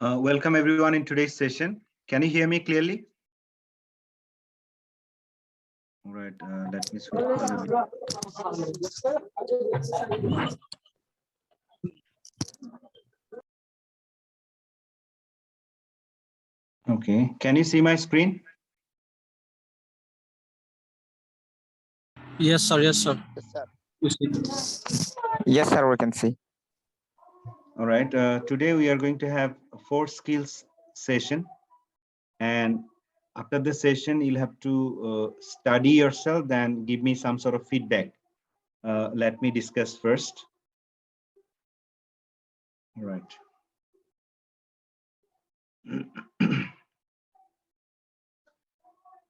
Welcome everyone in today's session. Can you hear me clearly? All right, let me switch to the video. Okay, can you see my screen? Yes, sir. Yes, sir. Yes, sir, we can see. All right, today we are going to have a 4 skills session, and after the session you'll have to study yourself and give me some sort of feedback. Let me discuss first. All right.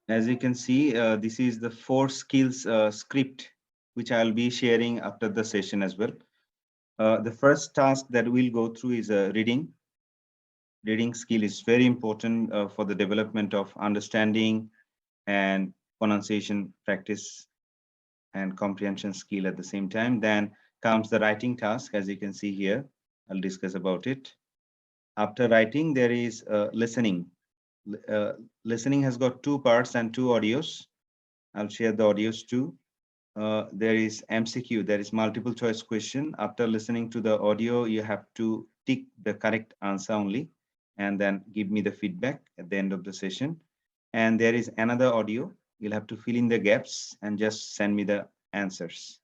As you can see, this is the 4 skills script which I'll be sharing after the session as well. The first task that we'll go through is reading. Reading skill is very important for the development of understanding and pronunciation practice and comprehension skill at the same time. Then comes the writing task, as you can see here. I'll discuss about it. After writing, there is listening. Listening has got 2 parts and 2 audios. I'll share the audios too. There is MCQ, there is multiple choice question. After listening to the audio, you have to tick the correct answer only, and then give me the feedback at the end of the session. And there is another audio. You'll have to fill in the gaps and just send me the answers.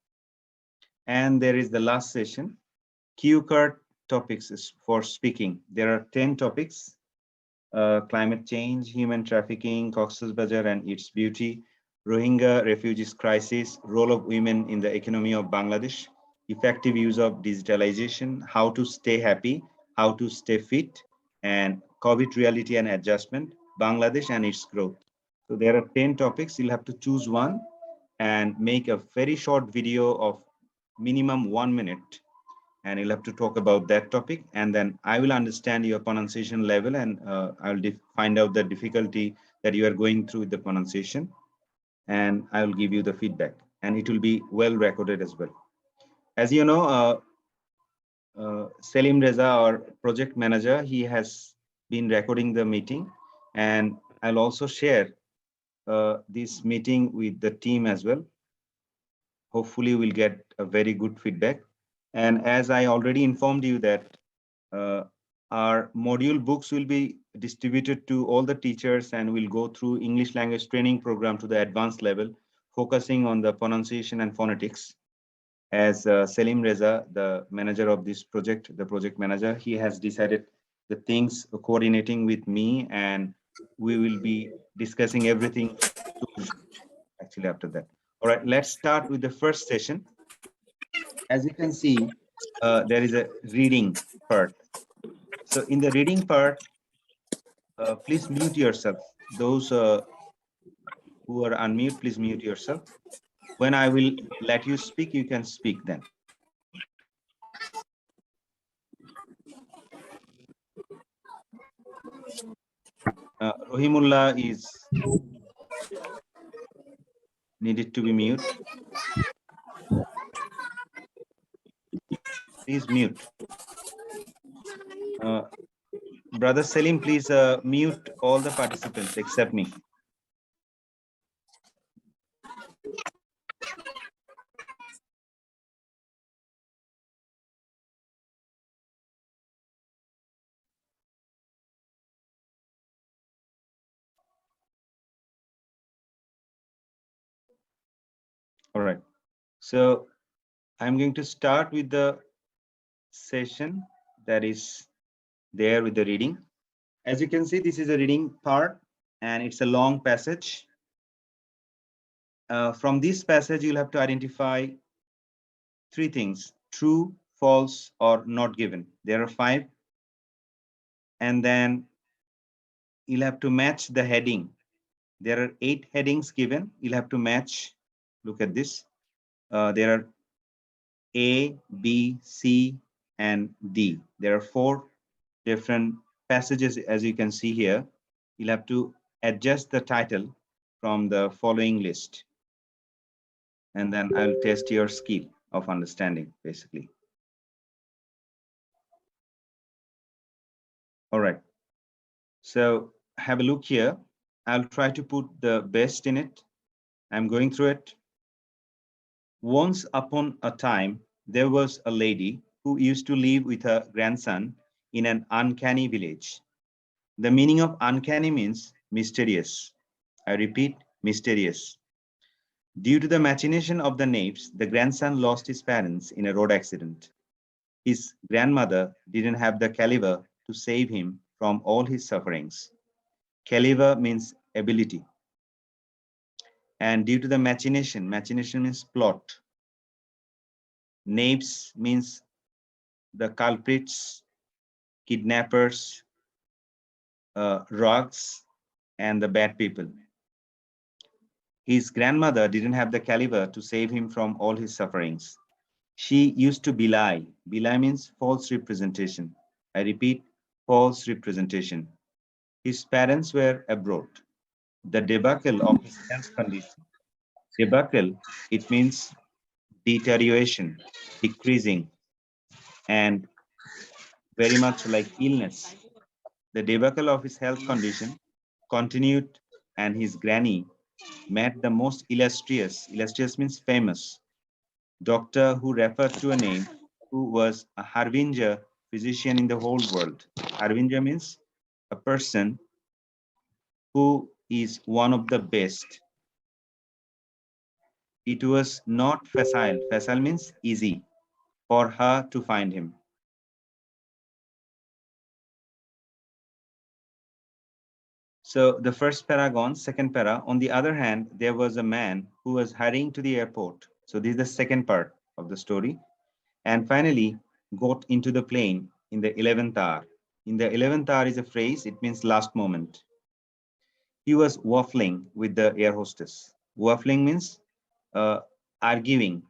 And there is the last session. Cue card topics is for speaking. There are 10 topics. Climate change, human trafficking, Cox's Bazar and its beauty, Rohingya refugees crisis, role of women in the economy of Bangladesh, effective use of digitalization, how to stay happy, how to stay fit, and COVID reality and adjustment, Bangladesh and its growth. So there are 10 topics. You'll have to choose one and make a very short video of minimum 1 minute, and you'll have to talk about that topic, and then I will understand your pronunciation level, and I'll find out the difficulty that you are going through with the pronunciation, and I will give you the feedback, and it will be well recorded as well. As you know, Selim Reza, our project manager, he has been recording the meeting, and I'll also share this meeting with the team as well. Hopefully we'll get a very good feedback. And as I already informed you that our module books will be distributed to all the teachers, and we'll go through English language training program to the advanced level, focusing on the pronunciation and phonetics. As Selim Reza, the manager of this project, the project manager, he has decided the things coordinating with me, and we will be discussing everything actually after that. All right, let's start with the first session. As you can see, there is a reading part. So in the reading part, please mute yourself. Those who are unmute, please mute yourself. When I will let you speak, you can speak then. Rohimullah is needed to be mute. Please mute. Brother Selim, please mute all the participants except me. All right. So I'm going to start with the session that is there with the reading. As you can see, this is a reading part, and it's a long passage. From this passage, you'll have to identify 3 things: true, false, or not given. There are 5. And then you'll have to match the heading. There are 8 headings given. You'll have to match. Look at this. There are A, B, C, and D. There are 4 different passages, as you can see here. You'll have to adjust the title from the following list. And then I'll test your skill of understanding, basically. All right. So have a look here. I'll try to put the best in it. I'm going through it. Once upon a time, there was a lady who used to live with her grandson in an uncanny village. The meaning of uncanny means mysterious. I repeat, mysterious. Due to the machination of the knaves, the grandson lost his parents in a road accident. His grandmother didn't have the caliber to save him from all his sufferings. Caliber means ability. And due to the machination, machination means plot. Knaves means the culprits, kidnappers, rogues, and the bad people. His grandmother didn't have the caliber to save him from all his sufferings. She used to belie. Belie means false representation. I repeat, false representation. His parents were abroad. The debacle of his health condition. Debacle, it means deterioration, decreasing, and very much like illness. The debacle of his health condition continued, and his granny met the most illustrious means famous, doctor who referred to a name who was a Harbinger physician in the whole world. Harbinger means a person who is one of the best. It was not facile. Facile means easy for her to find him. So the first paragon, second para. On the other hand, there was a man who was hurrying to the airport. So this is the second part of the story. And finally got into the plane in the 11th hour. In the 11th hour is a phrase, it means last moment. He was waffling with the air hostess. Waffling means uh, arguing,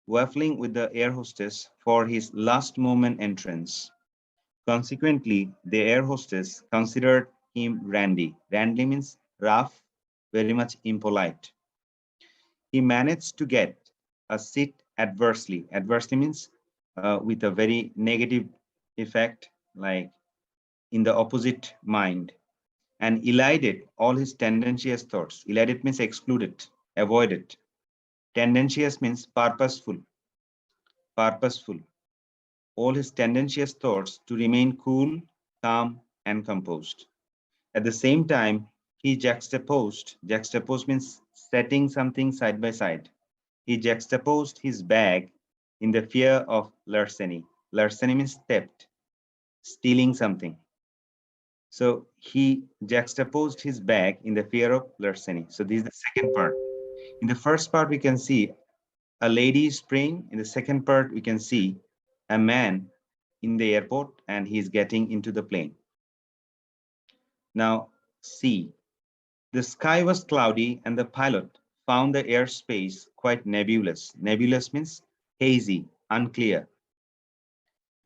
waffling with the air hostess for his last moment entrance. Consequently, the air hostess considered him randy. Randy means rough, very much impolite. He managed to get a seat adversely. Adversely means with a very negative effect, like in the opposite mind, and elided all his tendentious thoughts. Elided means excluded, avoided. Tendentious means purposeful, purposeful. All his tendentious thoughts to remain cool, calm, and composed. At the same time, he juxtaposed means setting something side by side. He juxtaposed his bag in the fear of larceny. Larceny means theft, stealing something. So he juxtaposed his bag in the fear of larceny. So this is the second part. In the first part, we can see a lady is praying. In the second part, we can see a man in the airport and he's getting into the plane. Now, see, the sky was cloudy and the pilot found the airspace quite nebulous. Nebulous means hazy, unclear.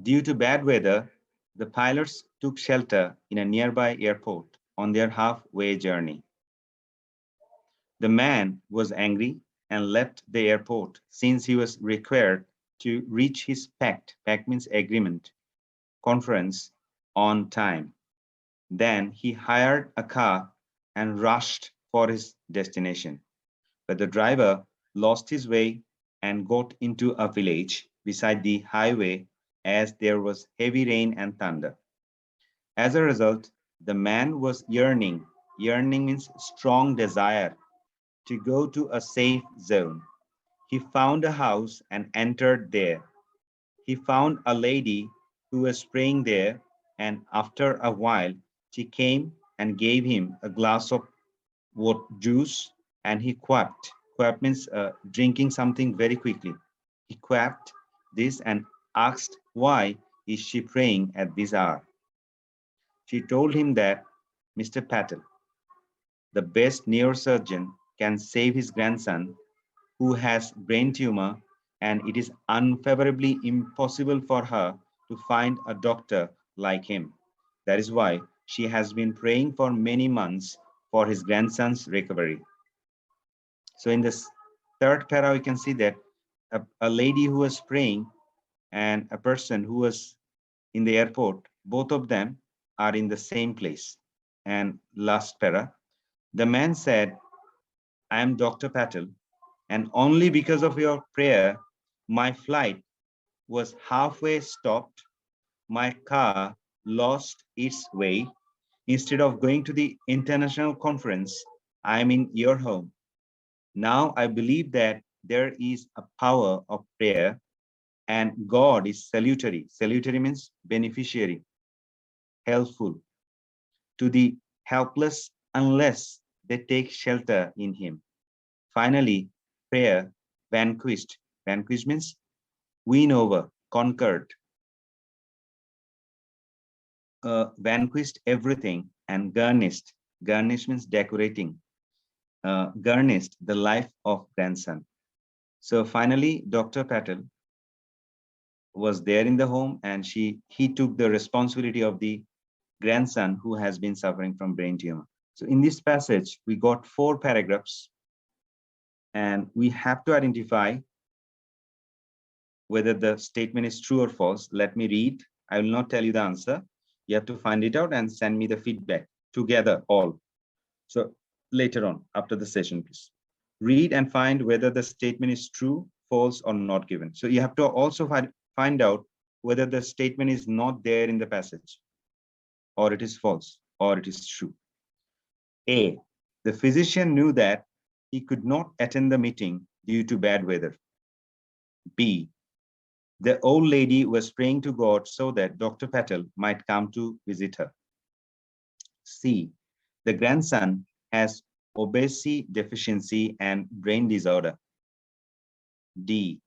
Due to bad weather, the pilots took shelter in a nearby airport on their halfway journey. The man was angry and left the airport since he was required to reach his pact means agreement, conference on time. Then he hired a car and rushed for his destination. But the driver lost his way and got into a village beside the highway as there was heavy rain and thunder. As a result, the man was yearning. Yearning means strong desire to go to a safe zone. He found a house and entered there. He found a lady who was praying there, and after a while, she came and gave him a glass of what juice, and he quapped. Quapp means drinking something very quickly. He quapped this and asked why is she praying at this hour. She told him that Mr. Patel, the best neurosurgeon, can save his grandson who has brain tumor, and it is unfavorably impossible for her to find a doctor like him. That is why she has been praying for many months for his grandson's recovery. So in this third para, we can see that a lady who was praying and a person who was in the airport, both of them are in the same place. And last para, the man said, I am Dr. Patel, and only because of your prayer, my flight was halfway stopped. My car lost its way. Instead of going to the international conference, I am in your home. Now I believe that there is a power of prayer, and God is salutary. Salutary means beneficiary, helpful to the helpless unless they take shelter in him. Finally, prayer vanquished. Vanquished means win over, conquered, vanquished everything, and garnished. Garnished means decorating. Garnished the life of grandson. So finally, Dr. Patel was there in the home, and he took the responsibility of the grandson who has been suffering from brain tumor. So in this passage, we got 4 paragraphs, and we have to identify whether the statement is true or false. Let me read. I will not tell you the answer. You have to find it out and send me the feedback together all. So later on, after the session, please read and find whether the statement is true, false, or not given. So you have to also find out whether the statement is not there in the passage, or it is false, or it is true. A, the physician knew that he could not attend the meeting due to bad weather. B, the old lady was praying to God so that Dr. Patel might come to visit her. C, the grandson has obesity deficiency and brain disorder. D,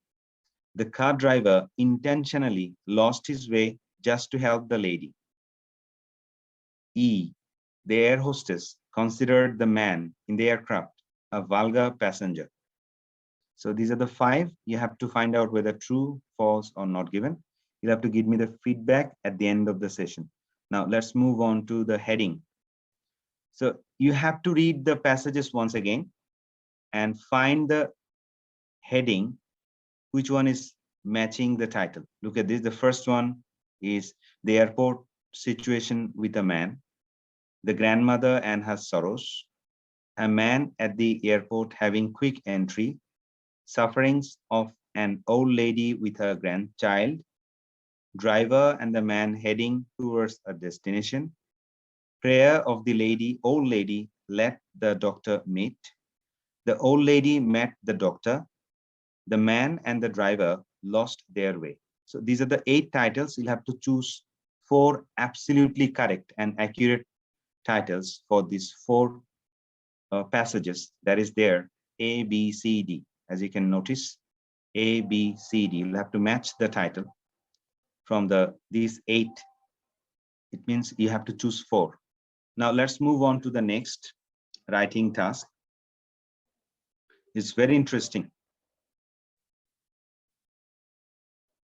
the car driver intentionally lost his way just to help the lady. E, the air hostess considered the man in the aircraft a vulgar passenger. So these are the 5. You have to find out whether true, false, or not given. You'll have to give me the feedback at the end of the session. Now let's move on to the heading. So you have to read the passages once again and find the heading, which one is matching the title. Look at this. The first one is the airport situation with a man, the grandmother and her sorrows, a man at the airport having quick entry, sufferings of an old lady with her grandchild, driver and the man heading towards a destination, prayer of the old lady, let the doctor meet, the old lady met the doctor, the man and the driver lost their way. So these are the 8 titles. You'll have to choose 4 absolutely correct and accurate titles for these 4 passages that is there, A, B, C, D. As you can notice, A, B, C, D. You'll have to match the title from these 8. It means you have to choose 4. Now let's move on to the next writing task. It's very interesting.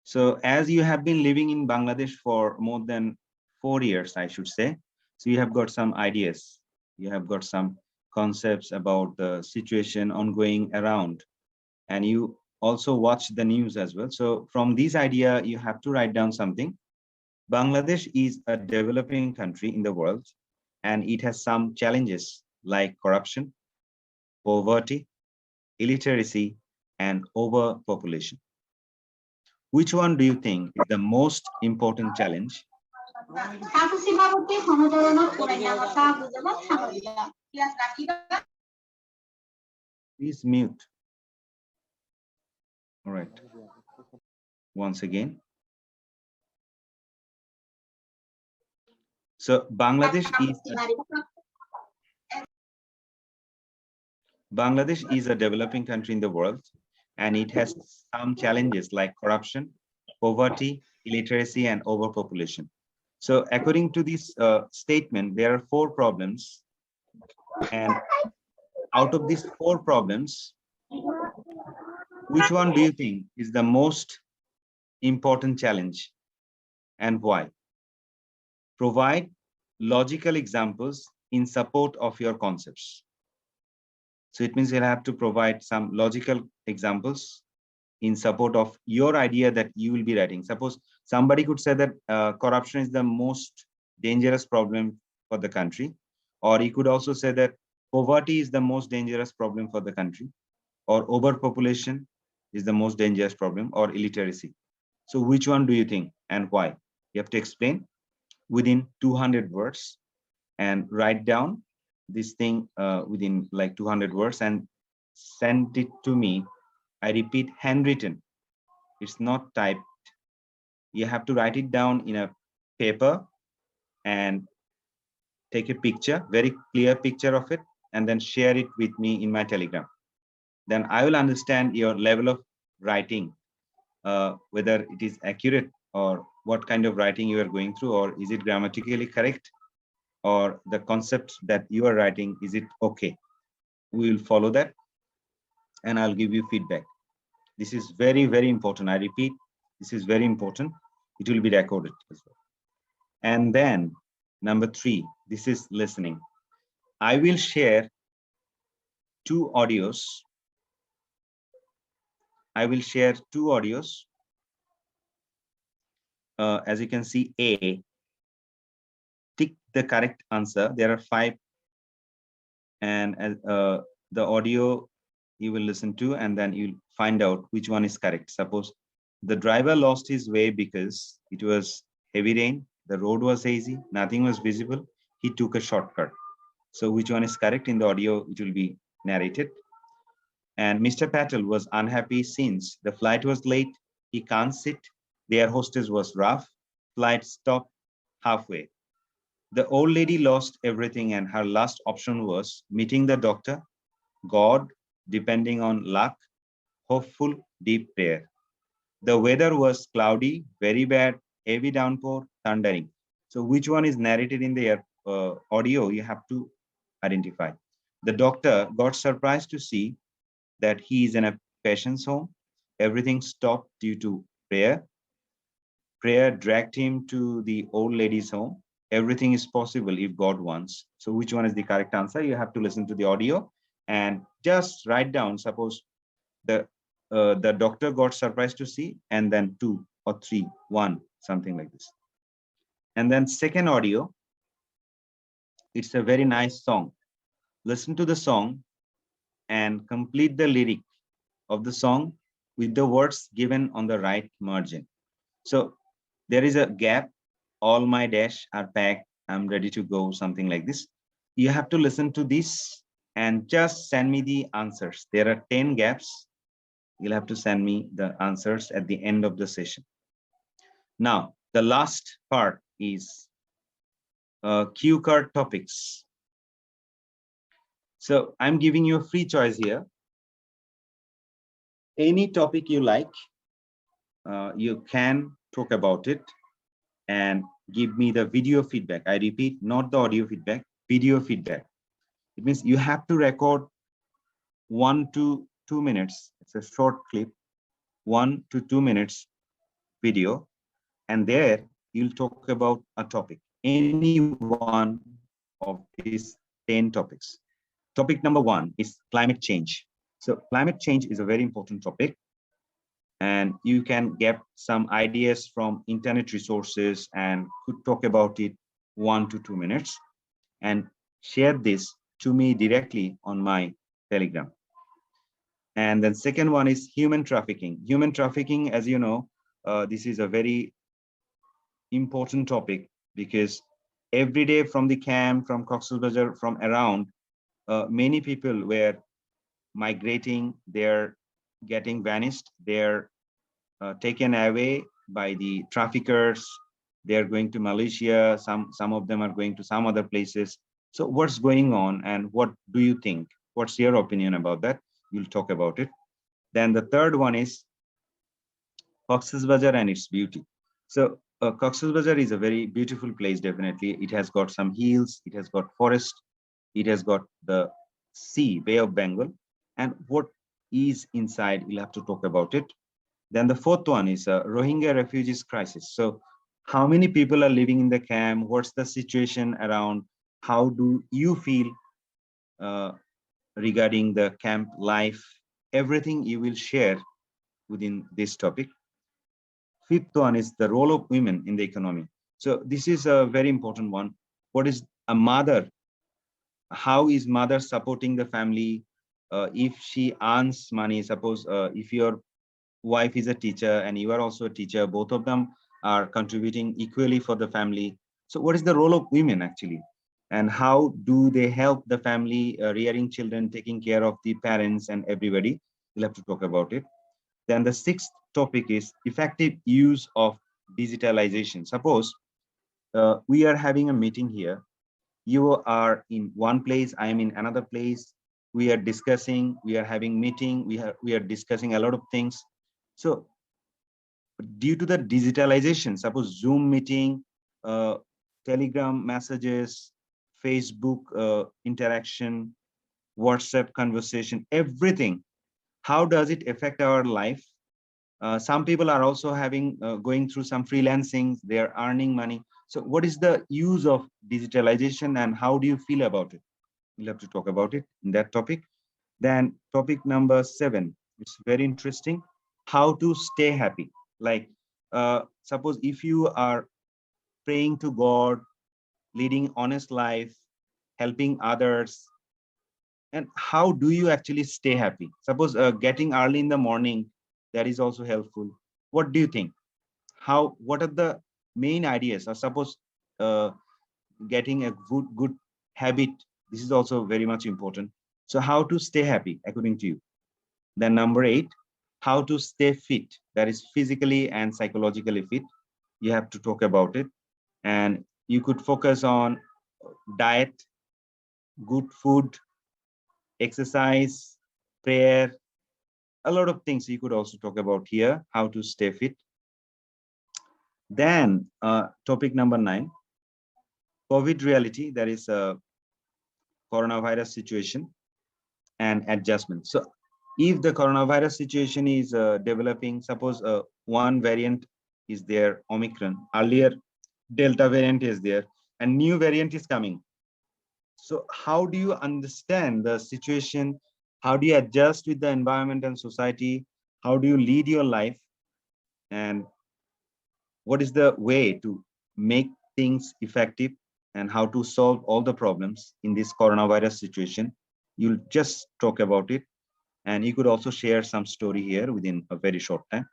So as you have been living in Bangladesh for more than 4 years, I should say, so you have got some ideas. You have got some concepts about the situation ongoing around, and you also watch the news as well. So from this idea, you have to write down something. Bangladesh is a developing country in the world, and it has some challenges like corruption, poverty, illiteracy, and overpopulation. Which one do you think is the most important challenge? Please mute. All right. Once again. So Bangladesh is a developing country in the world, and it has some challenges like corruption, poverty, illiteracy, and overpopulation. So according to this statement, there are 4 problems, and out of these 4 problems, which one do you think is the most important challenge and why? Provide logical examples in support of your concepts. So it means you'll have to provide some logical examples in support of your idea that you will be writing. Suppose somebody could say that corruption is the most dangerous problem for the country. Or you could also say that poverty is the most dangerous problem for the country, or overpopulation is the most dangerous problem, or illiteracy. So which one do you think and why? You have to explain within 200 words and write down this thing within like 200 words and send it to me. I repeat, handwritten. It's not typed. You have to write it down in a paper and take a picture, very clear picture of it, and then share it with me in my Telegram. Then I will understand your level of writing, whether it is accurate or what kind of writing you are going through, or is it grammatically correct, or the concept that you are writing, is it okay? We will follow that and I'll give you feedback. This is very, very important. I repeat, this is very important. It will be recorded as well. And then number 3, this is listening. I will share 2 audios. I will share 2 audios. As you can see, A, tick the correct answer. There are 5, and the audio you will listen to, and then you'll find out which one is correct. Suppose the driver lost his way because it was heavy rain, the road was hazy, nothing was visible. He took a shortcut. So which one is correct? In the audio, it will be narrated. And Mr. Patel was unhappy since the flight was late. He can't sit. The air hostess was rough. Flight stopped halfway. The old lady lost everything, and her last option was meeting the doctor, God, depending on luck, hopeful, deep prayer. The weather was cloudy, very bad, heavy downpour, thundering. So which one is narrated in the audio? You have to identify. The doctor got surprised to see that he is in a patient's home. Everything stopped due to prayer. Prayer dragged him to the old lady's home. Everything is possible if God wants. So which one is the correct answer? You have to listen to the audio and just write down. Suppose the doctor got surprised to see, and then 2 or 3, 1, something like this. And then second audio, it's a very nice song. Listen to the song and complete the lyric of the song with the words given on the right margin. So there is a gap. All my dash are packed. I'm ready to go, something like this. You have to listen to this and just send me the answers. There are 10 gaps. You'll have to send me the answers at the end of the session. Now, the last part is cue card topics. So I'm giving you a free choice here. Any topic you like, you can talk about it and give me the video feedback. I repeat, not the audio feedback, video feedback. It means you have to record 1 to 2 minutes. It's a short clip, 1 to 2 minutes video. And there you'll talk about a topic, any one of these 10 topics. Topic number 1 is climate change. So climate change is a very important topic, and you can get some ideas from internet resources and could talk about it 1 to 2 minutes and share this to me directly on my Telegram. And then second one is human trafficking. Human trafficking, as you know, this is a very important topic because every day from the camp, from Cox's Bazar, from around, many people were migrating, they're getting vanished, they're taken away by the traffickers, they're going to Malaysia, some of them are going to some other places. So what's going on and what do you think? What's your opinion about that? We'll talk about it. Then the third one is Cox's Bazar and its beauty. So Cox's Bazar is a very beautiful place, definitely. It has got some hills, it has got forest, it has got the sea, Bay of Bengal, and what is inside, we'll have to talk about it. Then the fourth one is Rohingya refugees crisis. So how many people are living in the camp? What's the situation around? How do you feel regarding the camp life? Everything you will share within this topic. Fifth one is the role of women in the economy. So this is a very important one. What is a mother? How is mother supporting the family? If she earns money, suppose if your wife is a teacher and you are also a teacher, both of them are contributing equally for the family. So what is the role of women actually? And how do they help the family rearing children, taking care of the parents and everybody? We'll have to talk about it. Then the sixth topic is effective use of digitalization. Suppose we are having a meeting here. You are in one place, I am in another place. We are discussing, we are having meeting, we are discussing a lot of things. So due to the digitalization, suppose Zoom meeting, uh, Telegram messages, Facebook interaction, WhatsApp conversation, everything, how does it affect our life? Some people are also having going through some freelancing, they are earning money. So what is the use of digitalization and how do you feel about it? We'll have to talk about it in that topic. Then topic number 7, it's very interesting. How to stay happy. Like suppose if you are praying to God, leading honest life, helping others, and how do you actually stay happy? Suppose getting early in the morning, that is also helpful. What do you think? How, what are the main ideas? Or suppose uh, getting a good habit, this is also very much important. So how to stay happy according to you? Then number 8, how to stay fit, that is physically and psychologically fit. You have to talk about it. And you could focus on diet, good food, exercise, prayer, a lot of things you could also talk about here, how to stay fit. Then topic number 9, COVID reality, that is a coronavirus situation and adjustment. So if the coronavirus situation is developing, suppose one variant is there, Omicron, earlier Delta variant is there, and new variant is coming. So how do you understand the situation? How do you adjust with the environment and society? How do you lead your life? And what is the way to make things effective and how to solve all the problems in this coronavirus situation? You'll just talk about it. And you could also share some story here within a very short time.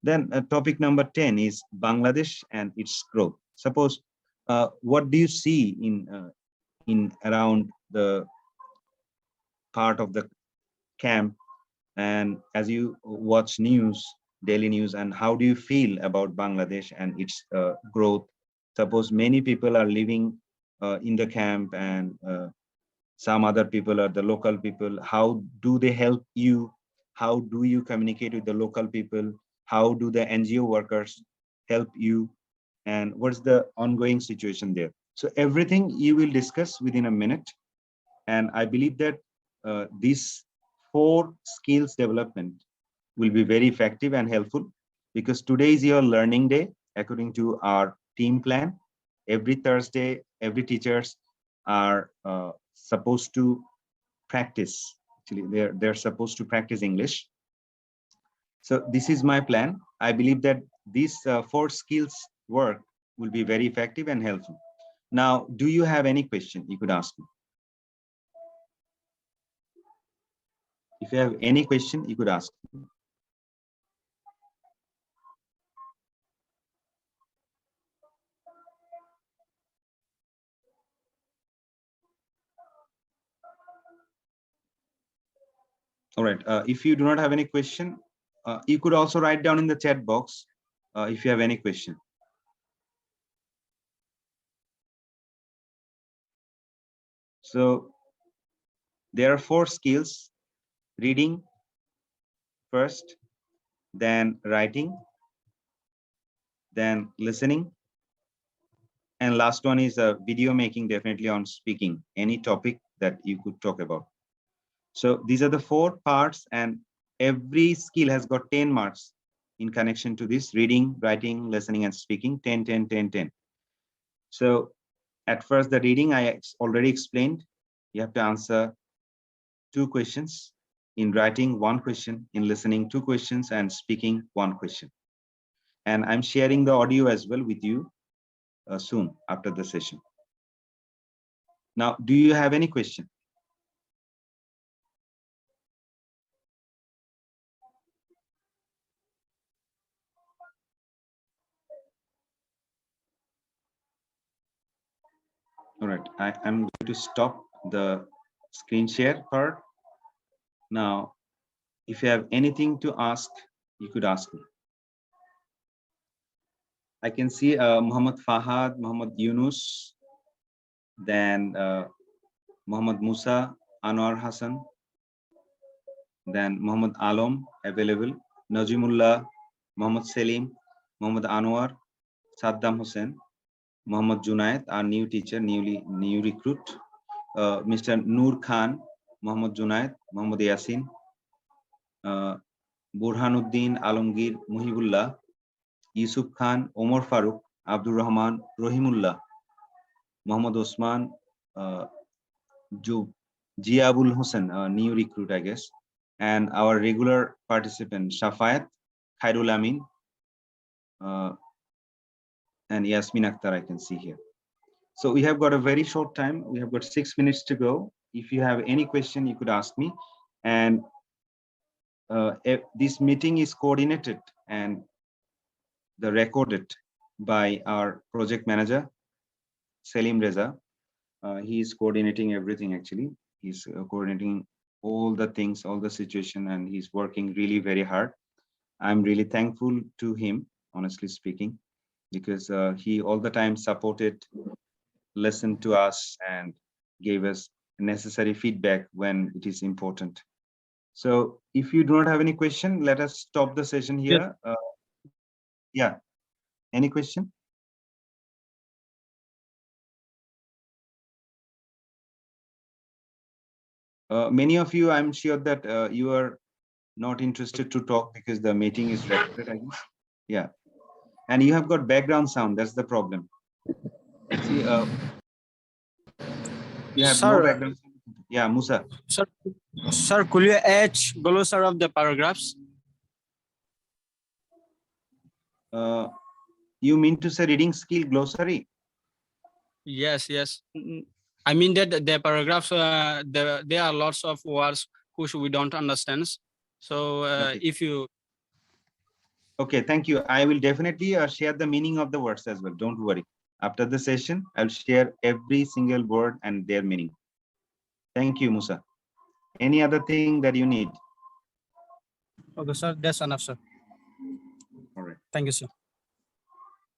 Then topic number 10 is Bangladesh and its growth. Suppose, what do you see in around the part of the camp, and as you watch news, daily news, and how do you feel about Bangladesh and its growth? Suppose many people are living in the camp and some other people are the local people. How do they help you? How do you communicate with the local people? How do the NGO workers help you? And what's the ongoing situation there? So everything you will discuss within a minute. And I believe that these 4 skills development will be very effective and helpful, because today is your learning day according to our team plan. Every Thursday, every teachers are supposed to practice. Actually, they're supposed to practice English. So this is my plan. I believe that these 4 skills work will be very effective and helpful. Now, do you have any question? You could ask me. If you have any question, you could ask. All right. If you do not have any question, you could also write down in the chat box if you have any question. So there are 4 skills: reading first, then writing, then listening, and last one is video making, definitely on speaking, any topic that you could talk about. So these are the 4 parts, and every skill has got 10 marks in connection to this: reading, writing, listening, and speaking. 10, 10, 10, 10. So at first, the reading I already explained. You have to answer 2 questions. In writing, 1 question. In listening, 2 questions. And speaking, 1 question. And I'm sharing the audio as well with you. soon after the session. Now, do you have any question? All right, I'm going to stop the screen share part. Now, if you have anything to ask, you could ask me. I can see Muhammad Fahad, Muhammad Yunus, then Muhammad Musa, Anwar Hassan, then Muhammad Alam available, Najimullah, Muhammad Selim, Muhammad Anwar, Saddam Hussein, Muhammad Junaid, our new teacher, new recruit, Mr. Noor Khan, Muhammad Junaid, Muhammad Yasin, Burhanuddin Alamgir Muhibullah, Yusuf Khan, Omar Farooq, Abdul Rahman, Rohimullah, Muhammad Osman, Jiabul Hussain, new recruit, I guess, and our regular participant, Shafayat, Khairul Amin, and Yasmin Akhtar, I can see here. So we have got a very short time. We have got 6 minutes to go. If you have any question, you could ask me. And this meeting is coordinated and recorded by our project manager, Selim Reza. He is coordinating everything, actually. He's coordinating all the things, all the situation, and he's working really very hard. I'm really thankful to him, honestly speaking, because he all the time supported, listened to us, and gave us necessary feedback when it is important. So if you do not have any question, let us stop the session here. Yeah, any question? Many of you, I'm sure that you are not interested to talk because the meeting is recorded, I guess. Yeah, and you have got background sound. That's the problem. See, you have no background sound. Yeah, Musa. Sir, could you add glossary of the paragraphs? You mean to say reading skill glossary? Yes. I mean that the paragraphs, there are lots of words which we don't understand. So Okay. if you... Okay, thank you. I will definitely share the meaning of the words as well. Don't worry. After the session, I'll share every single word and their meaning. Thank you, Musa. Any other thing that you need? Okay, sir. That's enough, sir. All right. Thank you, sir.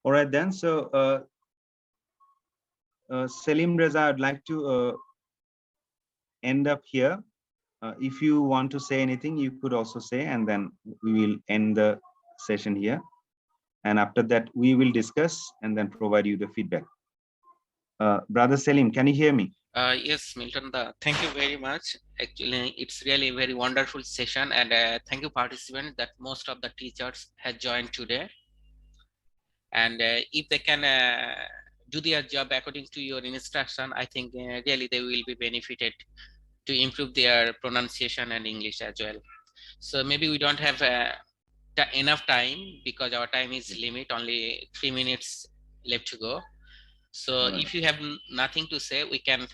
All right, then. So, Selim Reza, I'd like to end up here. If you want to say anything, you could also say, and then we will end the session here. And after that, we will discuss and then provide you the feedback. Brother Selim, can you hear me? Yes, Milton, thank you very much. Actually, it's really a very wonderful session, and thank you, participants, that most of the teachers have joined today. And if they can do their job according to your instruction, I think really they will be benefited to improve their pronunciation and English as well. So maybe we don't have enough time because our time is limit, only 3 minutes left to go. So if you have nothing to say, we can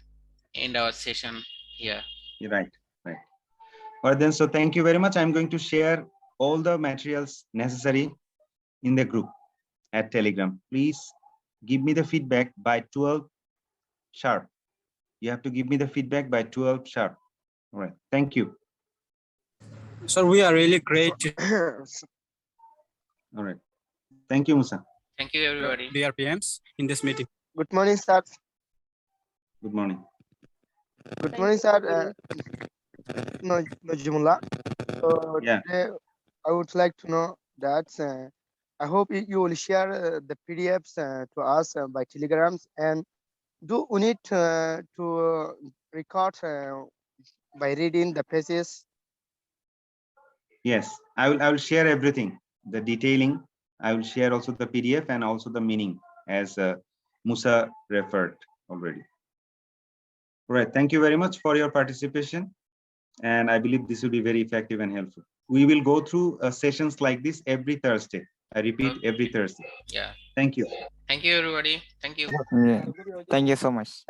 end our session here. You're right. All right, then. So thank you very much. I'm going to share all the materials necessary in the group at Telegram. Please give me the feedback by 12 sharp. You have to give me the feedback by 12 sharp. All right. Thank you. Sir, we are really great. All right. Thank you, Musa. Thank you, everybody. Dear PMs in this meeting. Good morning, sir. Good morning. Good morning, sir. Najimullah. So Yeah. today I would like to know that I hope you will share the PDFs to us by telegrams, and do we need to record by reading the pages? Yes, I will share everything, the detailing. I will share also the PDF and also the meaning, as Musa referred already. All right. Thank you very much for your participation. And I believe this will be very effective and helpful. We will go through sessions like this every Thursday. I repeat, every Thursday. Yeah. Thank you. Thank you, everybody. Thank you. Yeah. Thank you so much.